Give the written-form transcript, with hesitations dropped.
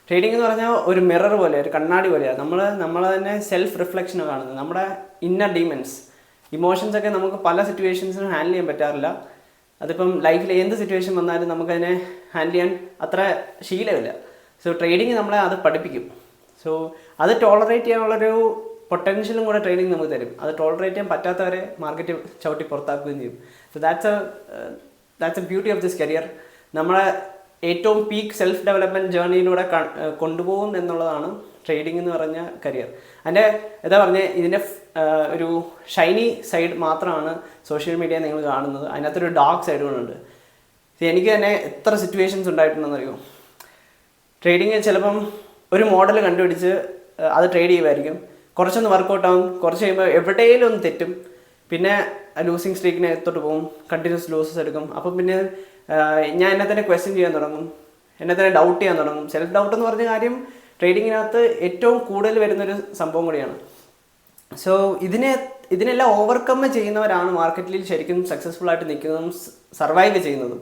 Trading എന്ന് പറഞ്ഞാൽ ഒരു മിറർ പോലെ, ഒരു കണ്ണാടി പോലെയാണ്. നമ്മളെ തന്നെ സെൽഫ് റിഫ്ലക്ഷനാണ് കാണുന്നത്. നമ്മുടെ ഇന്നർ ഡീമൻസ്, ഇമോഷൻസ് ഒക്കെ നമുക്ക് പല സിറ്റുവേഷൻസിനും ഹാൻഡിൽ ചെയ്യാൻ പറ്റാറില്ല. അതിപ്പം ലൈഫിൽ എന്ത് സിറ്റുവേഷൻ വന്നാലും നമുക്കതിനെ ഹാൻഡിൽ ചെയ്യാൻ അത്ര ശീലമില്ല. സോ ട്രേഡിങ് നമ്മളെ അത് പഠിപ്പിക്കും. സോ അത് ടോളറേറ്റ് ചെയ്യാനുള്ളൊരു പൊട്ടൻഷ്യലും കൂടെ ട്രേഡിങ് നമുക്ക് തരും. അത് ടോളറേറ്റ് ചെയ്യാൻ പറ്റാത്തവരെ മാർക്കറ്റ് ചവിട്ടി പുറത്താക്കുകയും ചെയ്യും. So that's A beauty of this career. നമ്മളെ ഏറ്റവും പീക്ക് സെൽഫ് ഡെവലപ്മെൻറ്റ് ജേർണിയിലൂടെ കൊണ്ടുപോകും എന്നുള്ളതാണ് ട്രേഡിംഗ് എന്ന് പറഞ്ഞ കരിയർ. അതിൻ്റെ എന്താ പറഞ്ഞത്, ഇതിൻ്റെ ഒരു ഷൈനി സൈഡ് മാത്രമാണ് സോഷ്യൽ മീഡിയ നിങ്ങൾ കാണുന്നത്. അതിനകത്തൊരു ഡാർക്ക് സൈഡ് കൊണ്ടുണ്ട്. എനിക്ക് തന്നെ എത്ര സിറ്റുവേഷൻസ് ഉണ്ടായിട്ടുണ്ടെന്നറിയോ. ട്രേഡിങ് ചിലപ്പം ഒരു മോഡൽ കണ്ടുപിടിച്ച് അത് ട്രേഡ് ചെയ്യുമായിരിക്കും, കുറച്ചൊന്ന് വർക്കൗട്ട് ആവും, കുറച്ച് കഴിയുമ്പോൾ എവിടെയെങ്കിലും ഒന്ന് തെറ്റും, പിന്നെ ലൂസിങ് സ്ട്രീക്കിനെ തൊട്ട് പോകും, കണ്ടിന്യൂസ് ലൂസസ് എടുക്കും. അപ്പം പിന്നെ ഞാൻ എന്നെ തന്നെ ക്വസ്റ്റ്യൻ ചെയ്യാൻ തുടങ്ങും, എന്നെ തന്നെ ഡൗട്ട് ചെയ്യാൻ തുടങ്ങും. സെൽഫ് ഡൗട്ട് എന്ന് പറഞ്ഞ കാര്യം ട്രേഡിങ്ങിനകത്ത് ഏറ്റവും കൂടുതൽ വരുന്നൊരു സംഭവം കൂടിയാണ്. സോ ഇതിനെല്ലാം ഓവർകം ചെയ്യുന്നവരാണ് മാർക്കറ്റിൽ ശരിക്കും സക്സസ്ഫുൾ ആയിട്ട് നിൽക്കുന്നതും സർവൈവ് ചെയ്യുന്നതും.